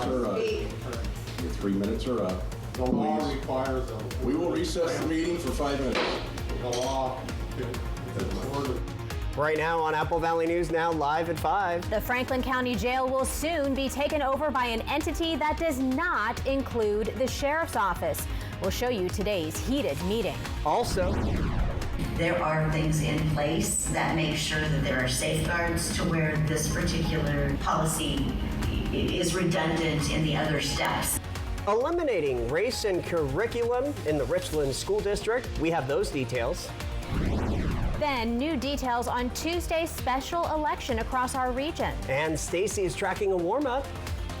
are up. Your 3 minutes are up. The law requires them. We will recess the meeting for 5 minutes. The law. Right now on Apple Valley News Now, live at 5. The Franklin County Jail will soon be taken over by an entity that does not include the Sheriff's Office. We'll show you today's heated meeting. Also, there are things in place that make sure that there are safeguards to where this particular policy is redundant in the other steps. eliminating race and curriculum in the Richland School District. We have those details. Then new details on Tuesday's special election across our region. And Stacy is tracking a warm-up.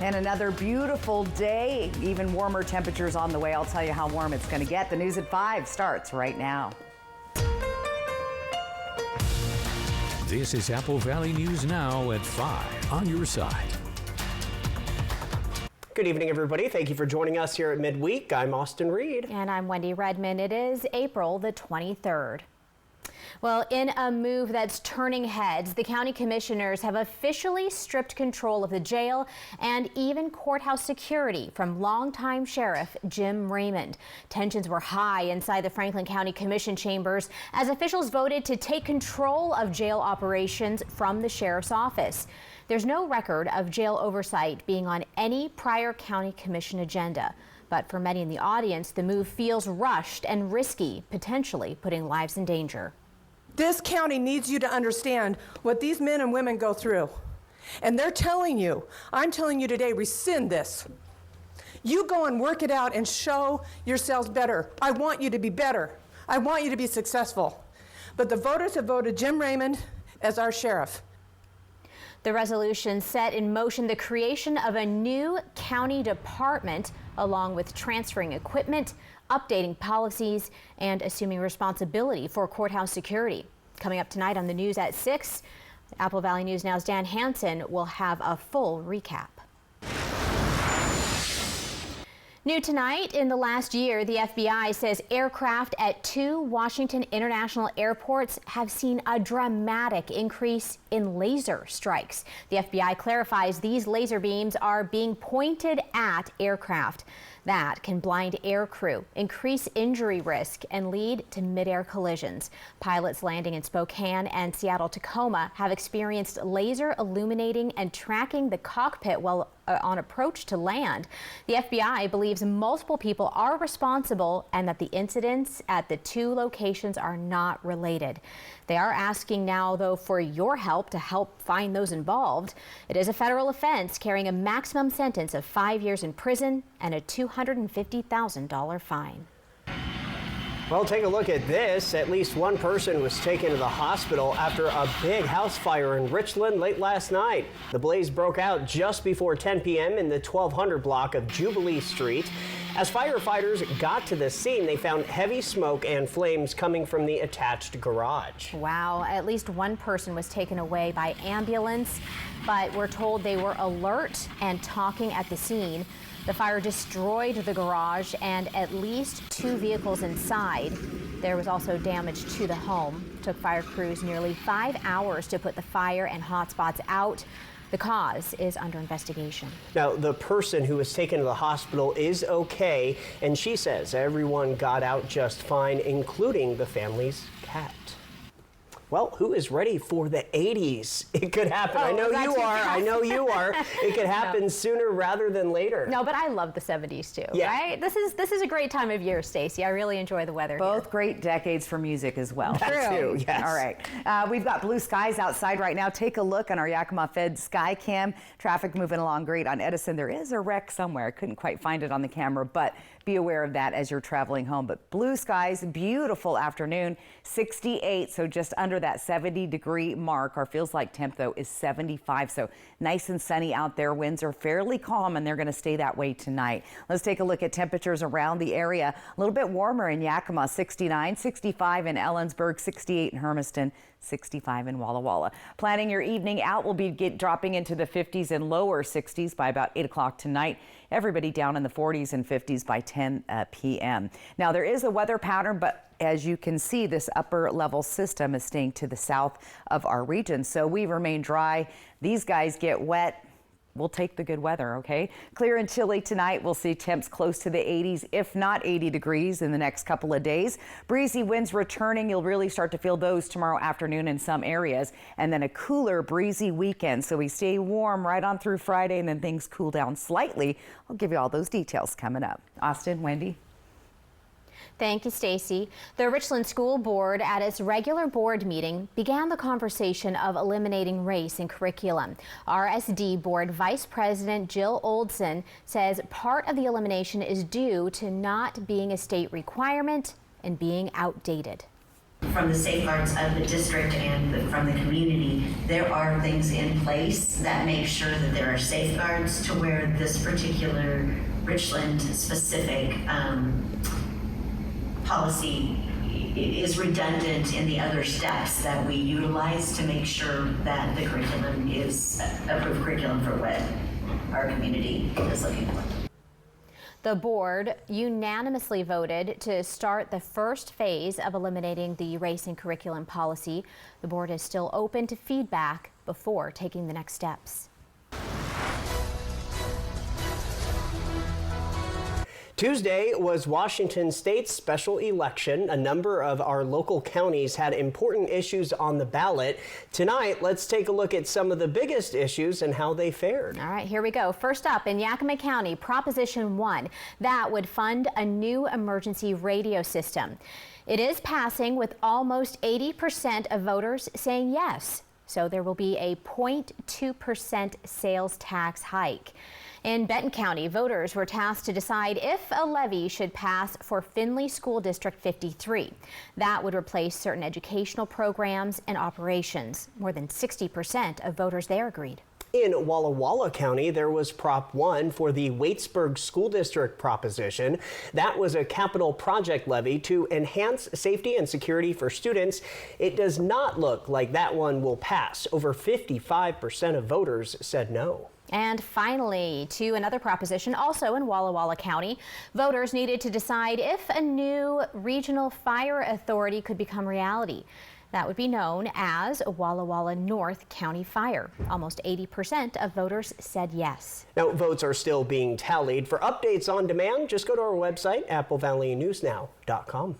And another beautiful day, even warmer temperatures on the way. I'll tell you how warm it's going to get. The news at 5 starts right now. This is Apple Valley News Now at 5 on your side. Good evening, everybody. Thank you for joining us here at Midweek. I'm Austin Reed. And I'm Wendy Redmond. It is April the 23rd. Well, in a move that's turning heads, the county commissioners have officially stripped control of the jail and even courthouse security from longtime Sheriff Jim Raymond. Tensions were high inside the Franklin County Commission chambers as officials voted to take control of jail operations from the Sheriff's Office. There's no record of jail oversight being on any prior county commission agenda. But for many in the audience, the move feels rushed and risky, potentially putting lives in danger. This county needs you to understand what these men and women go through. And they're telling you, I'm telling you today, rescind this. You go and work it out and show yourselves better. I want you to be better. I want you to be successful. But the voters have voted Jim Raymond as our sheriff. The resolution set in motion the creation of a new county department, along with transferring equipment, updating policies, and assuming responsibility for courthouse security. Coming up tonight on the news at 6, Apple Valley News Now's Dan Hansen will have a full recap. New tonight, in the last year, the FBI says aircraft at 2 Washington international airports have seen a dramatic increase in laser strikes. The FBI clarifies these laser beams are being pointed at aircraft. That can blind air crew, increase injury risk, and lead to mid-air collisions. Pilots landing in Spokane and Seattle-Tacoma have experienced laser illuminating and tracking the cockpit while on approach to land. The FBI believes multiple people are responsible and that the incidents at the 2 locations are not related. They are asking now, though, for your help to help find those involved. It is a federal offense carrying a maximum sentence of 5 years in prison and a $250,000 fine. Well, take a look at this. At least one person was taken to the hospital after a big house fire in Richland late last night. The blaze broke out just before 10 p.m. in the 1200 block of Jubilee Street. As firefighters got to the scene, they found heavy smoke and flames coming from the attached garage. Wow, at least one person was taken away by ambulance, but we're told they were alert and talking at the scene. The fire destroyed the garage and at least 2 vehicles inside. There was also damage to the home. It took fire crews nearly 5 hours to put the fire and hot spots out. The cause is under investigation. Now, the person who was taken to the hospital is okay, and she says everyone got out just fine, including the family's cat. Well, who is ready for the 80s? It could happen. I know you are. I know you are. It could happen sooner rather than later. No, but I love the 70s too, Yeah. right? This is a great time of year, Stacy. I really enjoy the weather Both here. great decades for music as well. That too, yes. All right. We've got blue skies outside right now. Take a look on our Yakima Fed Sky Cam. Traffic moving along great on Edison. There is a wreck somewhere. I couldn't quite find it on the camera, but be aware of that as you're traveling home. But blue skies, beautiful afternoon, 68, so just under that 70-degree mark. Our feels like temp, though, is 75, so nice and sunny out there. Winds are fairly calm, and they're going to stay that way tonight. Let's take a look at temperatures around the area. A little bit warmer in Yakima, 69, 65 in Ellensburg, 68 in Hermiston, 65 in Walla Walla. Planning your evening out will be dropping into the 50s and lower 60s by about 8 o'clock tonight. Everybody down in the 40s and 50s by 10 p.m. Now, there is a weather pattern, but as you can see, this upper level system is staying to the south of our region, so we remain dry. These guys get wet we'll take the good weather, okay? Clear and chilly tonight. We'll see temps close to the 80s, if not 80 degrees in the next couple of days. Breezy winds returning. You'll really start to feel those tomorrow afternoon in some areas. And then a cooler, breezy weekend. So we stay warm right on through Friday, and then things cool down slightly. I'll give you all those details coming up. Austin, Wendy. Thank you, Stacy. The Richland School Board, at its regular board meeting, began the conversation of eliminating race in curriculum. RSD Board Vice President Jill Oldson says part of the elimination is due to not being a state requirement and being outdated. From the safeguards of the district and from the community, there are things in place that make sure that there are safeguards to where this particular Richland-specific policy is redundant in the other steps that we utilize to make sure that the curriculum is approved curriculum for what our community is looking for. The board unanimously voted to start the first phase of eliminating the race and curriculum policy. The board is still open to feedback before taking the next steps. Tuesday was Washington State's special election. A number of our local counties had important issues on the ballot. Tonight, let's take a look at some of the biggest issues and how they fared. All right, here we go. First up, in Yakima County, Proposition 1, that would fund a new emergency radio system. It is passing with almost 80% of voters saying yes. So there will be a 0.2% sales tax hike. In Benton County, voters were tasked to decide if a levy should pass for Findlay School District 53. That would replace certain educational programs and operations. More than 60% of voters there agreed. In Walla Walla County, there was Prop 1 for the Waitsburg School District proposition. That was a capital project levy to enhance safety and security for students. It does not look like that one will pass. Over 55% of voters said no. And finally, to another proposition, also in Walla Walla County, voters needed to decide if a new regional fire authority could become reality. That would be known as Walla Walla North County Fire. Almost 80% of voters said yes. Now, votes are still being tallied. For updates on demand, just go to our website, applevalleynewsnow.com.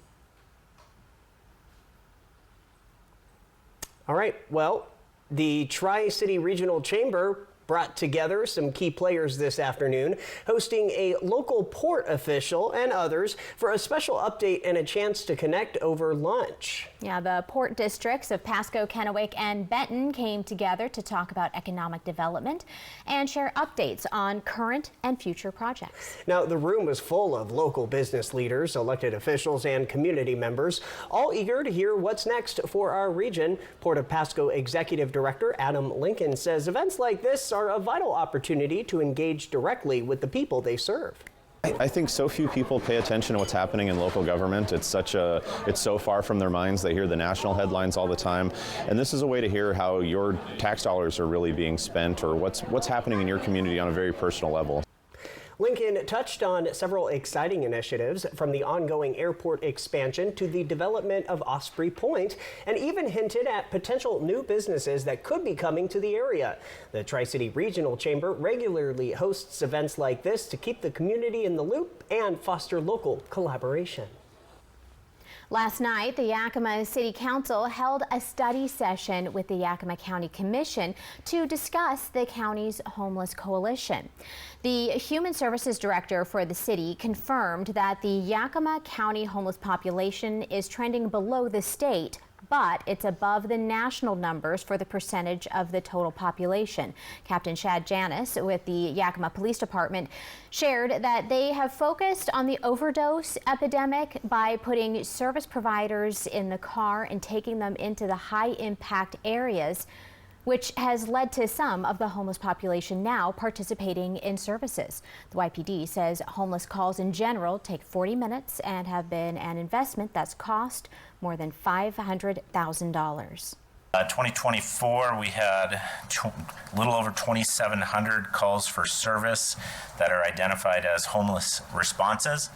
All right, well, the Tri-City Regional Chamber brought together some key players this afternoon, hosting a local port official and others for a special update and a chance to connect over lunch. Yeah, the port districts of Pasco, Kennewick, and Benton came together to talk about economic development and share updates on current and future projects. Now, the room was full of local business leaders, elected officials, and community members, all eager to hear what's next for our region. Port of Pasco Executive Director Adam Lincoln says events like this are a vital opportunity to engage directly with the people they serve. I think so few people pay attention to what's happening in local government. It's so far from their minds. They hear the national headlines all the time, and this is a way to hear how your tax dollars are really being spent, or what's happening in your community on a very personal level. Lincoln touched on several exciting initiatives, from the ongoing airport expansion to the development of Osprey Point, and even hinted at potential new businesses that could be coming to the area. The Tri-City Regional Chamber regularly hosts events like this to keep the community in the loop and foster local collaboration. Last night, the Yakima City Council held a study session with the Yakima County Commission to discuss the county's homeless coalition. The Human Services Director for the city confirmed that the Yakima County homeless population is trending below the state, but it's above the national numbers for the percentage of the total population. Captain Shad Janis with the Yakima Police Department shared that they have focused on the overdose epidemic by putting service providers in the car and taking them into the high-impact areas, which has led to some of the homeless population now participating in services. The YPD says homeless calls in general take 40 minutes and have been an investment that's cost more than $500,000. 2024, we had a little over 2,700 calls for service that are identified as homeless responses.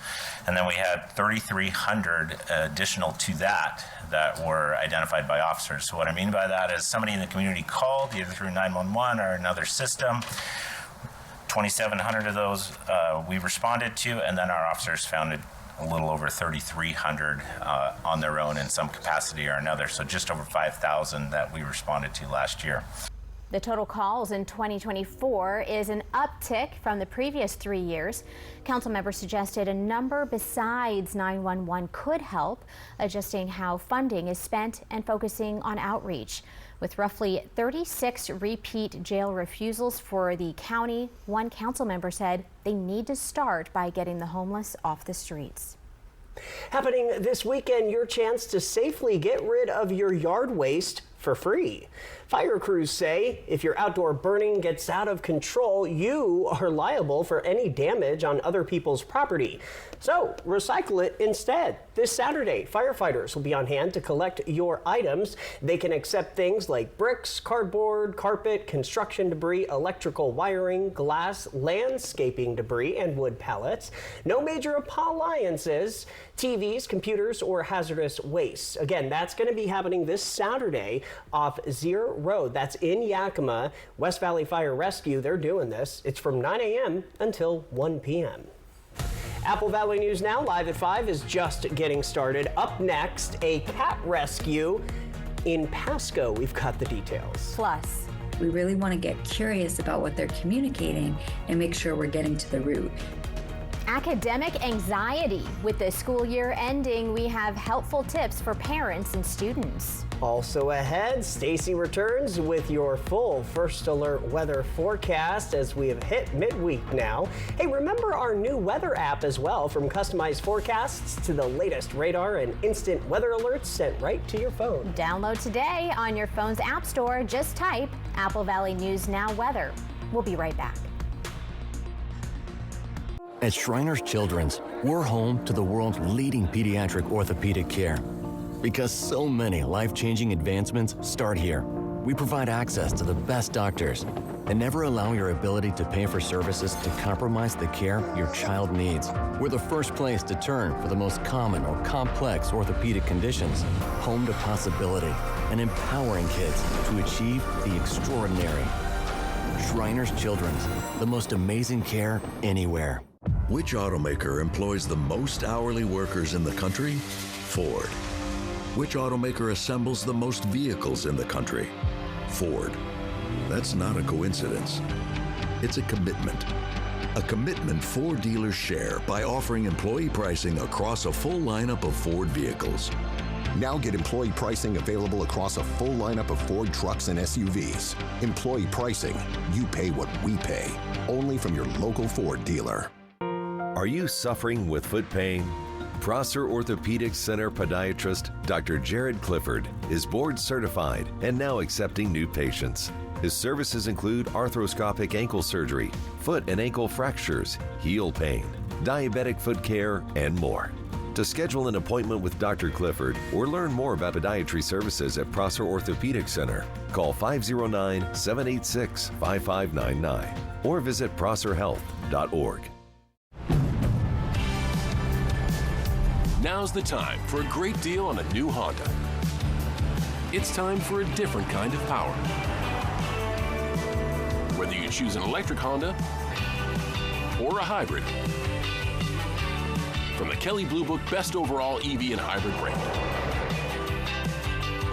And then we had 3,300 additional to that were identified by officers. So what I mean by that is somebody in the community called either through 911 or another system 2,700 of those we responded to, and then our officers found a little over 3,300 on their own in some capacity or another, so just over 5,000 that we responded to last year. The total calls in 2024 is an uptick from the previous 3 years. Council members suggested a number besides 911 could help, adjusting how funding is spent and focusing on outreach. With roughly 36 repeat jail refusals for the county, one council member said they need to start by getting the homeless off the streets. Happening this weekend, your chance to safely get rid of your yard waste for free. Fire crews say if your outdoor burning gets out of control, you are liable for any damage on other people's property. So recycle it instead. This Saturday, firefighters will be on hand to collect your items. They can accept things like bricks, cardboard, carpet, construction debris, electrical wiring, glass, landscaping debris, and wood pallets. No major appliances, TVs, computers, or hazardous waste. Again, that's going to be happening this Saturday off Zero Road. That's in Yakima. West Valley Fire Rescue, they're doing this. It's from 9 a.m. until 1 p.m. Apple Valley News Now, live at 5, is just getting started. Up next, a cat rescue in Pasco. We've got the details. Plus, we really want to get curious about what they're communicating and make sure we're getting to the root. academic anxiety. With the school year ending, we have helpful tips for parents and students. Also ahead, Stacy returns with your full First Alert weather forecast as we have hit midweek now. Hey, remember our new weather app as well, from customized forecasts to the latest radar and instant weather alerts sent right to your phone. Download today on your phone's app store. Just type Apple Valley News Now weather. We'll be right back. At Shriners Children's, we're home to the world's leading pediatric orthopedic care. Because so many life-changing advancements start here. We provide access to the best doctors and never allow your ability to pay for services to compromise the care your child needs. We're the first place to turn for the most common or complex orthopedic conditions. Home to possibility and empowering kids to achieve the extraordinary. Shriners Children's, the most amazing care anywhere. Which automaker employs the most hourly workers in the country? Ford. Which automaker assembles the most vehicles in the country? Ford. That's not a coincidence. It's a commitment. A commitment Ford dealers share by offering employee pricing across a full lineup of Ford vehicles. Now get employee pricing available across a full lineup of Ford trucks and SUVs. Employee pricing. You pay what we pay. Only from your local Ford dealer. Are you suffering with foot pain? Prosser Orthopedic Center podiatrist Dr. Jared Clifford is board certified and now accepting new patients. His services include arthroscopic ankle surgery, foot and ankle fractures, heel pain, diabetic foot care, and more. To schedule an appointment with Dr. Clifford or learn more about podiatry services at Prosser Orthopedic Center, call 509-786-5599 or visit prosserhealth.org. Now's the time for a great deal on a new Honda. It's time for a different kind of power. Whether you choose an electric Honda or a hybrid, from the Kelley Blue Book Best Overall EV and Hybrid brand.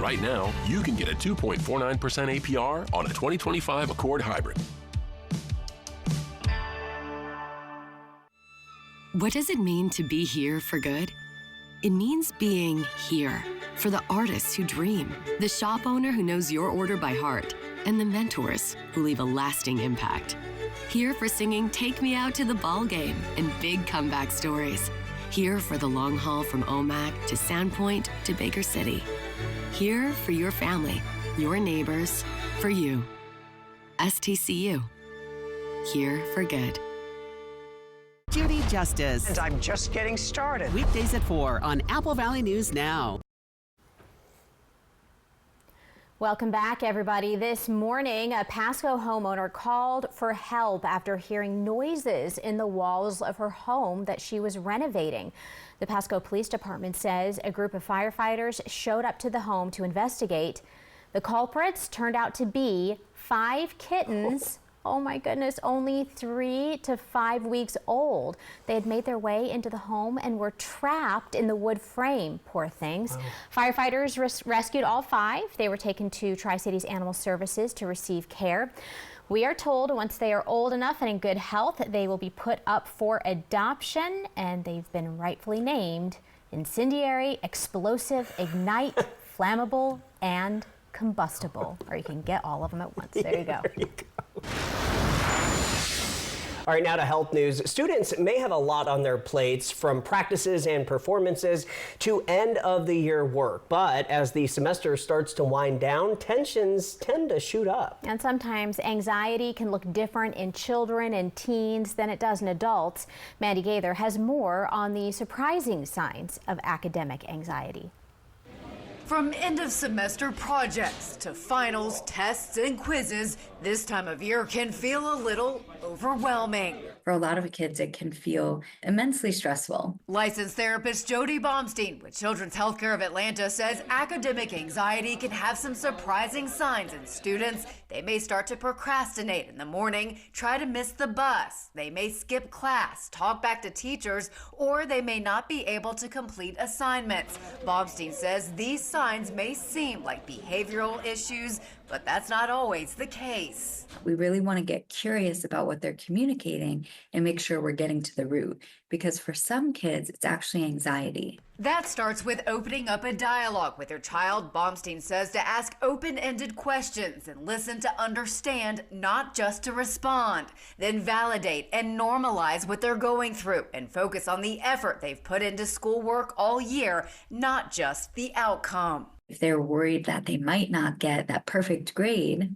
Right now, you can get a 2.49% APR on a 2025 Accord Hybrid. What does it mean to be here for good? It means being here for the artists who dream, the shop owner who knows your order by heart, and the mentors who leave a lasting impact. Here for singing Take Me Out to the Ball Game and big comeback stories. Here for the long haul from Omak to Sandpoint to Baker City. Here for your family, your neighbors, for you. STCU. Here for good. Judy Justice. And I'm just getting started. Weekdays at 4 on Apple Valley News Now. Welcome back, everybody. This morning, a Pasco homeowner called for help after hearing noises in the walls of her home that she was renovating. The Pasco Police Department says a group of firefighters showed up to the home to investigate. The culprits turned out to be 5 kittens Oh my goodness, only 3 to 5 weeks old. They had made their way into the home and were trapped in the wood frame. Poor things. Wow. Firefighters rescued all 5. They were taken to Tri-Cities Animal Services to receive care. We are told once they are old enough and in good health, they will be put up for adoption, and they've been rightfully named incendiary, explosive, ignite, flammable, and combustible. Or you can get all of them at once. There you go. There you go. All right, now to health news. Students may have a lot on their plates, from practices and performances to end of the year work. But as the semester starts to wind down, tensions tend to shoot up. And sometimes anxiety can look different in children and teens than it does in adults. Mandy Gaither has more on the surprising signs of academic anxiety. From end-of-semester projects to finals, tests, and quizzes, this time of year can feel a little overwhelming. For a lot of kids, it can feel immensely stressful. Licensed therapist Jody Baumstein with Children's Healthcare of Atlanta says academic anxiety can have some surprising signs in students. They may start to procrastinate in the morning, try to miss the bus. They may skip class, talk back to teachers, or they may not be able to complete assignments. Baumstein says these signs may seem like behavioral issues, but that's not always the case. We really want to get curious about what they're communicating and make sure we're getting to the root, because for some kids, it's actually anxiety. That starts with opening up a dialogue with your child. Baumstein says to ask open-ended questions and listen to understand, not just to respond. Then validate and normalize what they're going through and focus on the effort they've put into schoolwork all year, not just the outcome. If they're worried that they might not get that perfect grade,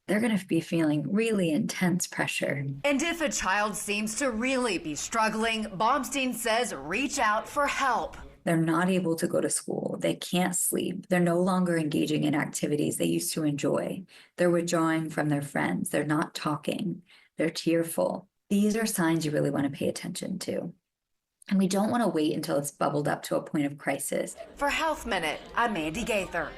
they're going to be feeling really intense pressure. And if a child seems to really be struggling, Baumstein says reach out for help. They're not able to go to school. They can't sleep. They're no longer engaging in activities they used to enjoy. They're withdrawing from their friends. They're not talking. They're tearful. These are signs you really want to pay attention to. And we don't want to wait until it's bubbled up to a point of crisis. For Health Minute, I'm Mandy Gaither.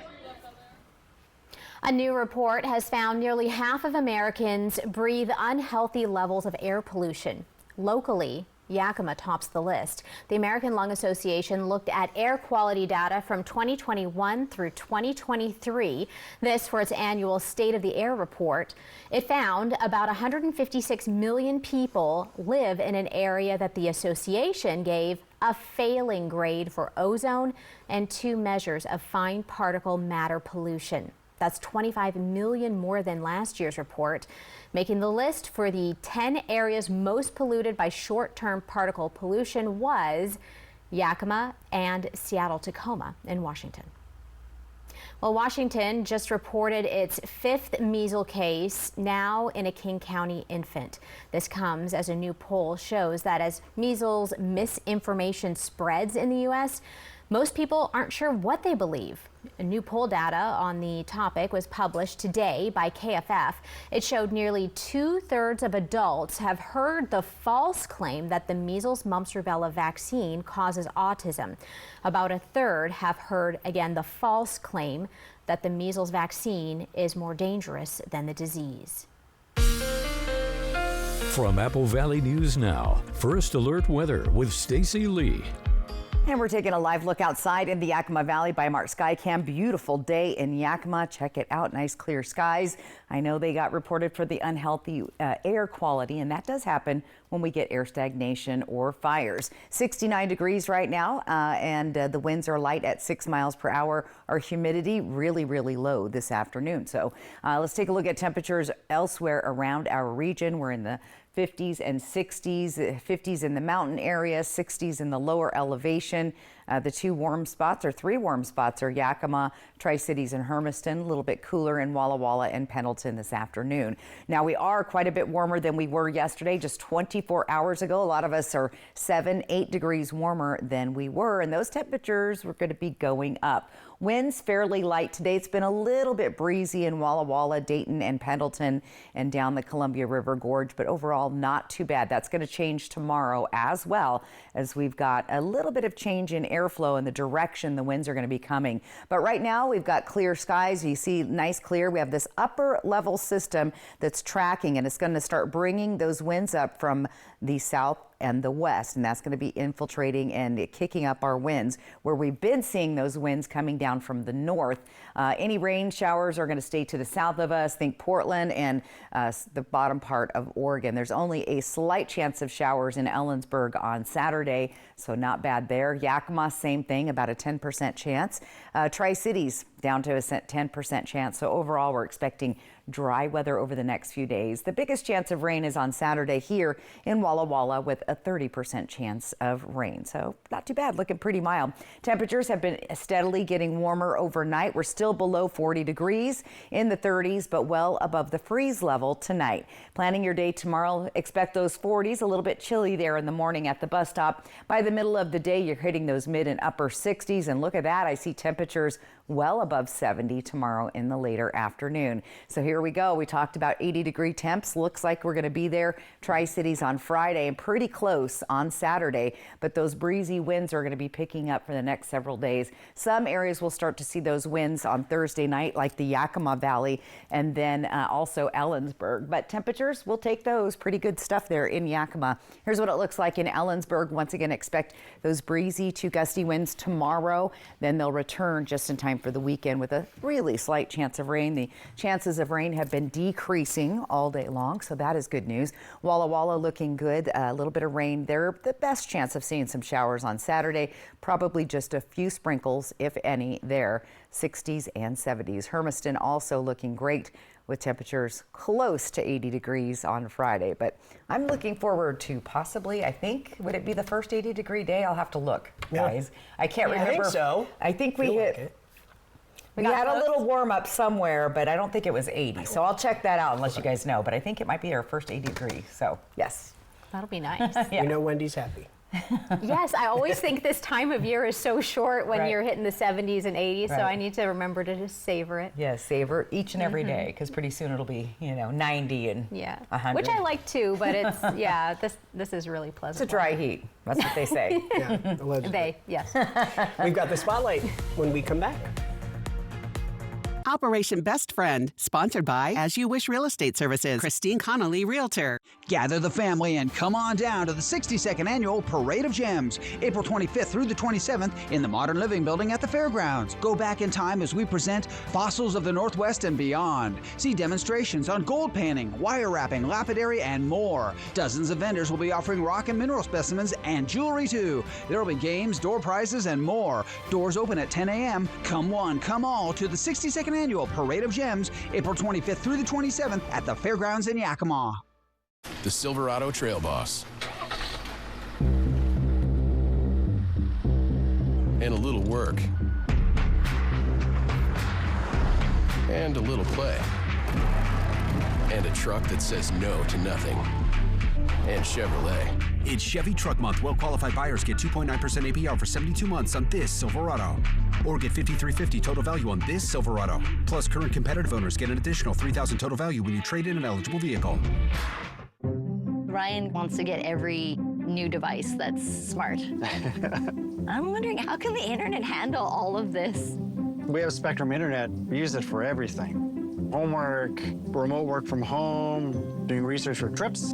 A new report has found nearly half of Americans breathe unhealthy levels of air pollution. Locally, Yakima tops the list. The American Lung Association looked at air quality data from 2021 through 2023. This for its annual State of the Air report. It found about 156 million people live in an area that the association gave a failing grade for ozone and 2 measures of fine particle matter pollution. That's 25 million more than last year's report. Making the list for the 10 areas most polluted by short-term particle pollution was Yakima and Seattle-Tacoma in Washington. Well, Washington just reported its 5th measles case, now in a King County infant. This comes as a new poll shows that as measles misinformation spreads in the U.S., most people aren't sure what they believe. A new poll data on the topic was published today by KFF. It showed nearly 2/3 of adults have heard the false claim that the measles, mumps, rubella vaccine causes autism. About 1/3 have heard, again, the false claim that the measles vaccine is more dangerous than the disease. From Apple Valley News Now, First Alert Weather with Stacy Lee. And we're taking a live look outside in the Yakima Valley by Mark Skycam. Beautiful day in Yakima. Check it out. Nice clear skies. I know they got reported for the unhealthy air quality, and that does happen when we get air stagnation or fires. 69 degrees right now, and the winds are light at 6 miles per hour. Our humidity really, really low this afternoon. So let's take a look at temperatures elsewhere around our region. We're in the 50s and 60s, 50s in the mountain area, 60s in the lower elevation. The 2 warm spots, or 3 warm spots, are Yakima, Tri-Cities, and Hermiston. A little bit cooler in Walla Walla and Pendleton this afternoon. Now, we are quite a bit warmer than we were yesterday, just 24 hours ago. A lot of us are 7, 8 degrees warmer than we were, and those temperatures were going to be going up. Winds fairly light today. It's been a little bit breezy in Walla Walla, Dayton, and Pendleton, and down the Columbia River Gorge, but overall not too bad. That's going to change tomorrow as well, as we've got a little bit of change in airflow and the direction the winds are going to be coming. But right now we've got clear skies. You see nice clear. We have this upper level system that's tracking, and it's going to start bringing those winds up from the south and the west, and that's going to be infiltrating and kicking up our winds, where we've been seeing those winds coming down from the north. Any rain showers are going to stay to the south of us. Think Portland and the bottom part of Oregon. There's only a slight chance of showers in Ellensburg on Saturday, so not bad there. Yakima, same thing, about a 10% chance. Tri-Cities down to a 10% chance. So overall, we're expecting dry weather over the next few days. The biggest chance of rain is on Saturday here in Walla Walla with a 30% chance of rain. So not too bad, looking pretty mild. Temperatures have been steadily getting warmer overnight. We're still below 40 degrees, in the 30s, but well above the freeze level tonight. Planning your day tomorrow, expect those 40s, a little bit chilly there in the morning at the bus stop. By the middle of the day, you're hitting those mid and upper 60s. And look at that, I see temperatures well above 70 tomorrow in the later afternoon. So here we go. We talked about 80-degree temps. Looks like we're going to be there. Tri-Cities on Friday and pretty close on Saturday. But those breezy winds are going to be picking up for the next several days. Some areas will start to see those winds on Thursday night, like the Yakima Valley and then also Ellensburg. But temperatures, we'll take those. Pretty good stuff there in Yakima. Here's what it looks like in Ellensburg. Once again, expect those breezy to gusty winds tomorrow. Then they'll return just in time for the weekend with a really slight chance of rain. The chances of rain have been decreasing all day long, so that is good news. Walla Walla looking good. A little bit of rain there. The best chance of seeing some showers on Saturday. Probably just a few sprinkles, if any, there. 60s and 70s. Hermiston also looking great with temperatures close to 80 degrees on Friday. But I'm looking forward to possibly, I think, would it be the first 80-degree day? I'll have to look, guys. I can't remember. I think so. I think we hit. We had a little warm up somewhere, but I don't think it was 80. So I'll check that out and let you guys know. But I think it might be our first 80 degrees. So, yes. That'll be nice. Yeah. You know Wendy's happy. Yes, I always think this time of year is so short when Right. you're hitting the 70s and 80s, so Right. I need to remember to just savor it. Yeah, savor each and every day, because pretty soon it'll be, 90 and 100. Which I like too, but it's, this is really pleasant. It's a dry heat. That's what they say. Yeah, allegedly. Yes. We've got the spotlight when we come back. Operation Best Friend, sponsored by As You Wish Real Estate Services, Christine Connolly, Realtor. Gather the family and come on down to the 62nd Annual Parade of Gems, April 25th through the 27th in the Modern Living Building at the Fairgrounds. Go back in time as we present fossils of the Northwest and beyond. See demonstrations on gold panning, wire wrapping, lapidary, and more. Dozens of vendors will be offering rock and mineral specimens and jewelry too. There will be games, door prizes, and more. Doors open at 10 a.m. Come one, come all to the 62nd Annual Parade of Gems, April 25th through the 27th at the Fairgrounds in Yakima. The Silverado Trail Boss. And a little work. And a little play. And a truck that says no to nothing. And Chevrolet. It's Chevy Truck Month. Well-qualified buyers get 2.9% APR for 72 months on this Silverado. Or get $5,350 total value on this Silverado. Plus, current competitive owners get an additional $3,000 total value when you trade in an eligible vehicle. Ryan wants to get every new device that's smart. I'm wondering, how can the internet handle all of this? We have Spectrum Internet. We use it for everything. Homework, remote work from home, doing research for trips.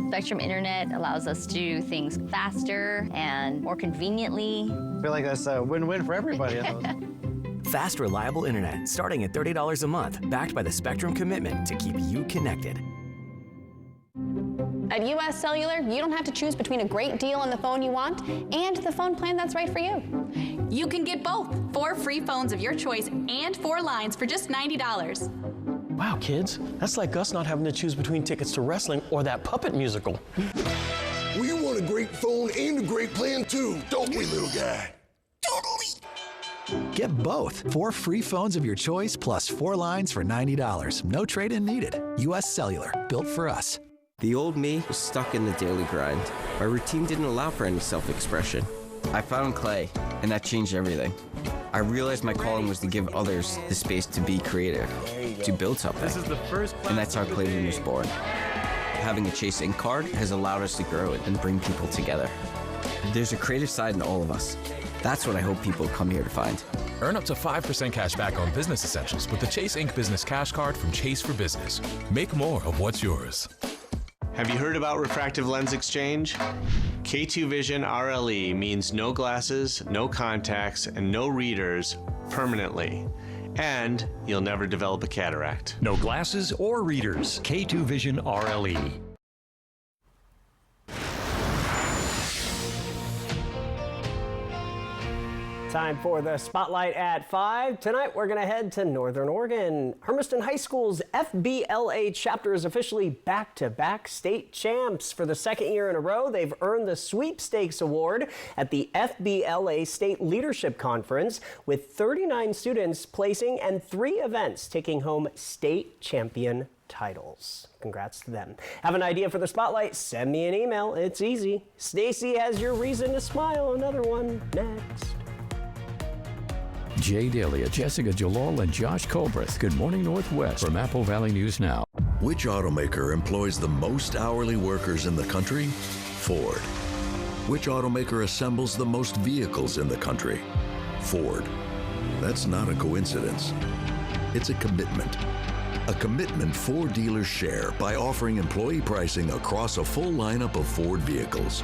Spectrum Internet allows us to do things faster and more conveniently. I feel like that's a win-win for everybody. Fast, reliable internet starting at $30 a month, backed by the Spectrum commitment to keep you connected. At US Cellular, you don't have to choose between a great deal on the phone you want and the phone plan that's right for you. You can get both. 4 free phones of your choice and 4 lines for just $90. Wow, kids, that's like us not having to choose between tickets to wrestling or that puppet musical. We want a great phone and a great plan too, don't we, little guy? Get both. 4 free phones of your choice plus 4 lines for $90. No trade-in needed. US Cellular, built for us. The old me was stuck in the daily grind. My routine didn't allow for any self-expression. I found clay, and that changed everything. I realized my calling was to give others the space to be creative, to build something. This is the first and that's how Clayton was born. Having a Chase Ink card has allowed us to grow it and bring people together. There's a creative side in all of us. That's what I hope people come here to find. Earn up to 5% cash back on business essentials with the Chase Ink Business Cash Card from Chase for Business. Make more of what's yours. Have you heard about refractive lens exchange? K2 Vision RLE means no glasses, no contacts, and no readers permanently. And you'll never develop a cataract. No glasses or readers. K2 Vision RLE. Time for the Spotlight at 5. Tonight we're going to head to Northern Oregon. Hermiston High School's FBLA chapter is officially back-to-back state champs. For the second year in a row, they've earned the Sweepstakes Award at the FBLA State Leadership Conference, with 39 students placing and 3 events taking home state champion titles. Congrats to them. Have an idea for the Spotlight? Send me an email. It's easy. Stacy has your reason to smile. Another one next. Jay Delia, Jessica Jalal, and Josh Colbreth. Good morning, Northwest from Apple Valley News Now. Which automaker employs the most hourly workers in the country? Ford. Which automaker assembles the most vehicles in the country? Ford. That's not a coincidence. It's a commitment. A commitment Ford dealers share by offering employee pricing across a full lineup of Ford vehicles.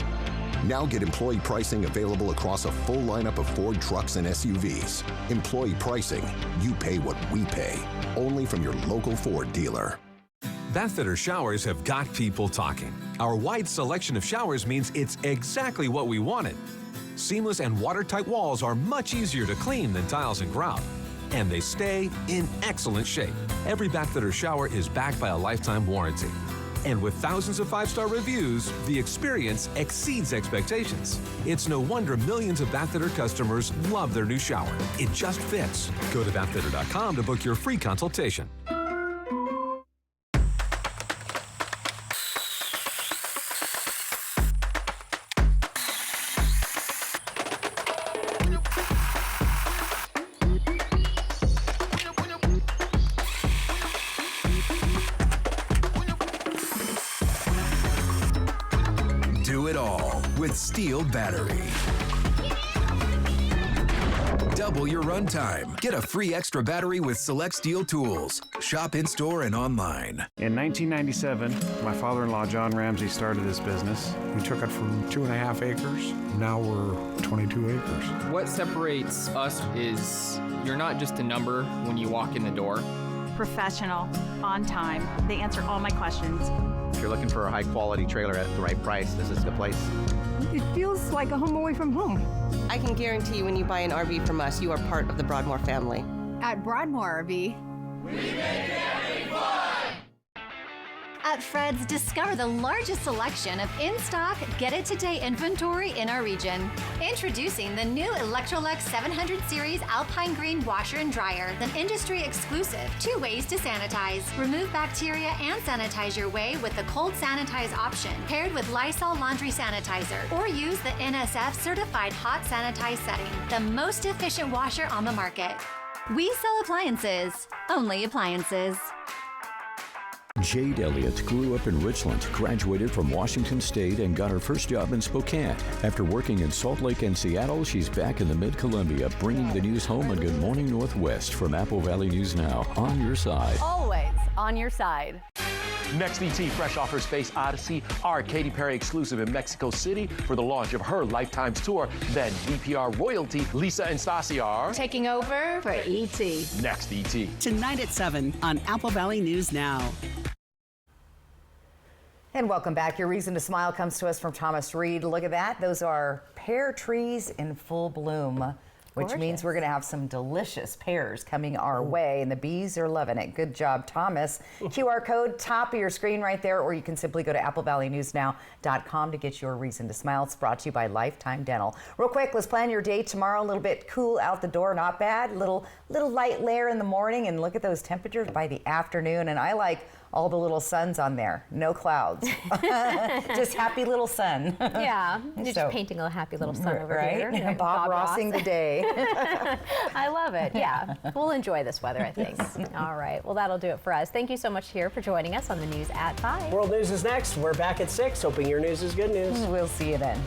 Now get employee pricing available across a full lineup of Ford trucks and SUVs. Employee pricing, you pay what we pay. Only from your local Ford dealer. Bathfitter showers have got people talking. Our wide selection of showers means it's exactly what we wanted. Seamless and watertight walls are much easier to clean than tiles and grout. And they stay in excellent shape. Every Bathfitter shower is backed by a lifetime warranty. And with thousands of 5-star reviews, the experience exceeds expectations. It's no wonder millions of Bathfitter customers love their new shower. It just fits. Go to bathfitter.com to book your free consultation. Steel battery. Double your runtime. Get a free extra battery with select Steel tools. Shop in-store and online. In 1997, my father-in-law, John Ramsey, started this business. We took it from 2.5 acres. Now we're 22 acres. What separates us is you're not just a number when you walk in the door. Professional, on time. They answer all my questions. If you're looking for a high-quality trailer at the right price, this is the place. It feels like a home away from home. I can guarantee you when you buy an RV from us, you are part of the Broadmoor family. At Broadmoor RV, we make camping fun! At Fred's, discover the largest selection of in-stock, get-it-today inventory in our region. Introducing the new Electrolux 700 Series Alpine Green Washer and Dryer, an industry exclusive 2 ways to sanitize. Remove bacteria and sanitize your way with the Cold Sanitize option, paired with Lysol Laundry Sanitizer, or use the NSF certified hot sanitize setting, the most efficient washer on the market. We sell appliances, only appliances. Jade Elliott grew up in Richland, graduated from Washington State, and got her first job in Spokane. After working in Salt Lake and Seattle, she's back in the Mid-Columbia, bringing the news home on Good Morning Northwest from Apple Valley News Now. On your side. Always on your side. Next ET, fresh off her Space Odyssey, our Katy Perry exclusive in Mexico City for the launch of her Lifetimes tour. Then VPR royalty Lisa and Stassi are taking over for ET. Next ET. Tonight at 7 on Apple Valley News Now. And welcome back. Your reason to smile comes to us from Thomas Reed. Look at that. Those are pear trees in full bloom, which means we're going to have some delicious pears coming our way, and the bees are loving it. Good job, Thomas. QR code, top of your screen right there, or you can simply go to applevalleynewsnow.com to get your reason to smile. It's brought to you by Lifetime Dental. Real quick, let's plan your day tomorrow. A little bit cool out the door, not bad. Little light layer in the morning, and look at those temperatures by the afternoon. And I like all the little suns on there. No clouds. Just happy little sun. Yeah, you're just painting a happy little sun over here. Right? Bob Rossing the day. I love it, yeah. We'll enjoy this weather, I think. All right, well, that'll do it for us. Thank you so much here for joining us on the News at 5. World News is next. We're back at 6, hoping your news is good news. We'll see you then.